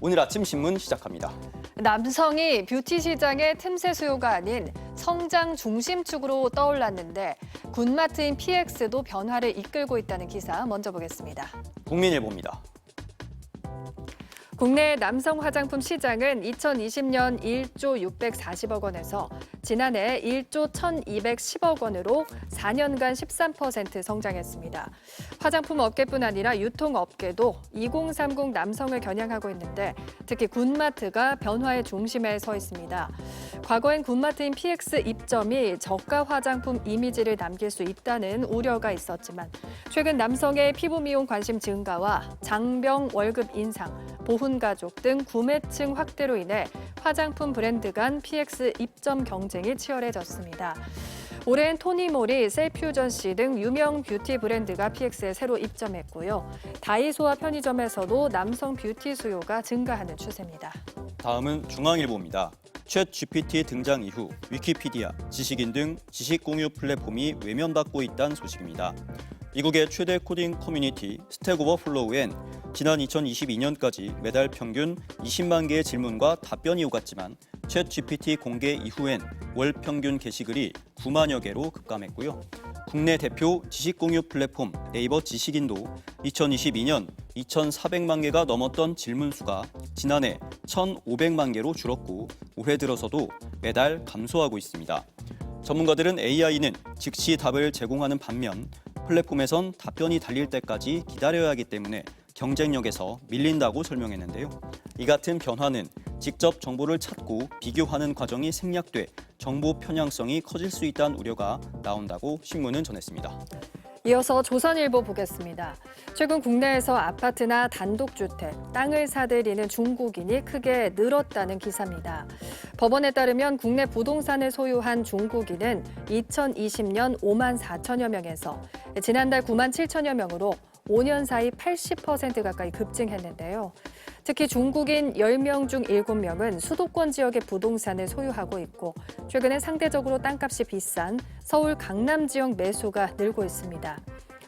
오늘 아침 신문 시작합니다. 남성이 뷰티 시장의 틈새 수요가 아닌 성장 중심축으로 떠올랐는데 군마트인 PX도 변화를 이끌고 있다는 기사 먼저 보겠습니다. 국민일보입니다. 국내 남성 화장품 시장은 2020년 1조 640억 원에서 지난해 1조 1,210억 원으로 4년간 13% 성장했습니다. 화장품 업계뿐 아니라 유통업계도 2030 남성을 겨냥하고 있는데 특히 군마트가 변화의 중심에 서 있습니다. 과거엔 군마트인 PX 입점이 저가 화장품 이미지를 남길 수 있다는 우려가 있었지만 최근 남성의 피부 미용 관심 증가와 장병 월급 인상, 보훈가족 등 구매층 확대로 인해 화장품 브랜드 간 PX 입점 경쟁이 치열해졌습니다. 올해엔 토니모리, 셀퓨전시 등 유명 뷰티 브랜드가 PX에 새로 입점했고요. 다이소와 편의점에서도 남성 뷰티 수요가 증가하는 추세입니다. 다음은 중앙일보입니다. 챗 GPT 등장 이후 위키피디아, 지식인 등 지식 공유 플랫폼이 외면받고 있다는 소식입니다. 미국의 최대 코딩 커뮤니티 스택 오버플로우엔 지난 2022년까지 매달 평균 20만 개의 질문과 답변이 오갔지만 챗 GPT 공개 이후엔 월 평균 게시글이 9만여 개로 급감했고요. 국내 대표 지식 공유 플랫폼 네이버 지식인도 2022년 2,400만 개가 넘었던 질문 수가 지난해 1,500만 개로 줄었고 올해 들어서도 매달 감소하고 있습니다. 전문가들은 AI는 즉시 답을 제공하는 반면 플랫폼에선 답변이 달릴 때까지 기다려야 하기 때문에 경쟁력에서 밀린다고 설명했는데요. 이 같은 변화는 직접 정보를 찾고 비교하는 과정이 생략돼 정보 편향성이 커질 수 있다는 우려가 나온다고 신문은 전했습니다. 이어서 조선일보 보겠습니다. 최근 국내에서 아파트나 단독주택, 땅을 사들이는 중국인이 크게 늘었다는 기사입니다. 법원에 따르면 국내 부동산을 소유한 중국인은 2020년 5만 4천여 명에서 지난달 9만 7천여 명으로 5년 사이 80% 가까이 급증했는데요. 특히 중국인 10명 중 7명은 수도권 지역의 부동산을 소유하고 있고 최근엔 상대적으로 땅값이 비싼 서울 강남 지역 매수가 늘고 있습니다.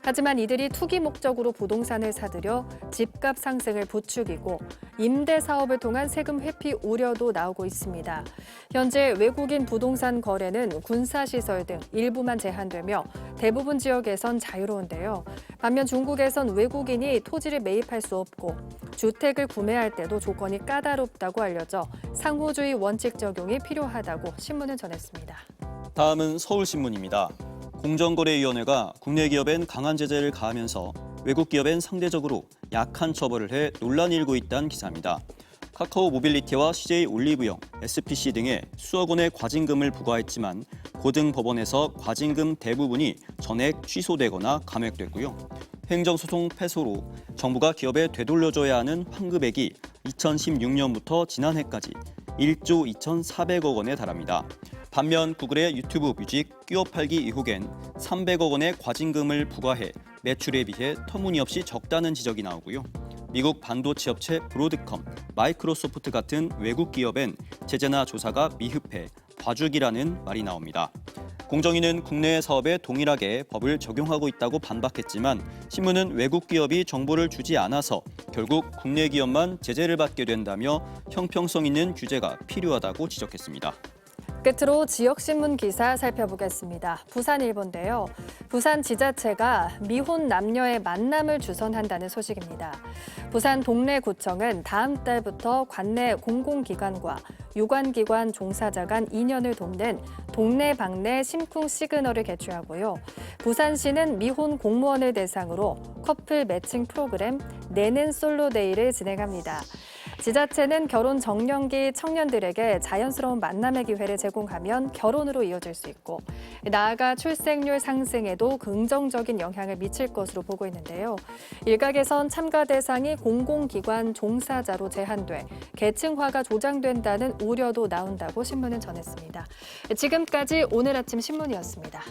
하지만 이들이 투기 목적으로 부동산을 사들여 집값 상승을 부추기고 임대 사업을 통한 세금 회피 우려도 나오고 있습니다. 현재 외국인 부동산 거래는 군사시설 등 일부만 제한되며 대부분 지역에선 자유로운데요. 반면 중국에선 외국인이 토지를 매입할 수 없고 주택을 구매할 때도 조건이 까다롭다고 알려져 상호주의 원칙 적용이 필요하다고 신문은 전했습니다. 다음은 서울신문입니다. 공정거래위원회가 국내 기업엔 강한 제재를 가하면서 외국 기업엔 상대적으로 약한 처벌을 해 논란이 일고 있다는 기사입니다. 카카오 모빌리티와 CJ 올리브영, SPC 등에 수억 원의 과징금을 부과했지만 고등법원에서 과징금 대부분이 전액 취소되거나 감액됐고요. 행정소송 패소로 정부가 기업에 되돌려줘야 하는 환급액이 2016년부터 지난해까지 1조 2,400억 원에 달합니다. 반면 구글의 유튜브 뮤직 끼워 팔기 의혹엔 300억 원의 과징금을 부과해 매출에 비해 터무니없이 적다는 지적이 나오고요. 미국 반도체 업체 브로드컴, 마이크로소프트 같은 외국 기업엔 제재나 조사가 미흡해 봐주기라는 말이 나옵니다. 공정위는 국내 사업에 동일하게 법을 적용하고 있다고 반박했지만 신문은 외국 기업이 정보를 주지 않아서 결국 국내 기업만 제재를 받게 된다며 형평성 있는 규제가 필요하다고 지적했습니다. 끝으로 지역신문 기사 살펴보겠습니다. 부산일보인데요. 부산 지자체가 미혼 남녀의 만남을 주선한다는 소식입니다. 부산 동래구청은 다음 달부터 관내 공공기관과 유관기관 종사자 간 인연을 돕는 동네방네 심쿵 시그널을 개최하고요. 부산시는 미혼 공무원을 대상으로 커플 매칭 프로그램 내는 솔로데이를 진행합니다. 지자체는 결혼 정년기 청년들에게 자연스러운 만남의 기회를 제공하면 결혼으로 이어질 수 있고 나아가 출생률 상승에도 긍정적인 영향을 미칠 것으로 보고 있는데요. 일각에선 참가 대상이 공공기관 종사자로 제한돼 계층화가 조장된다는 우려도 나온다고 신문은 전했습니다. 지금까지 오늘 아침 신문이었습니다.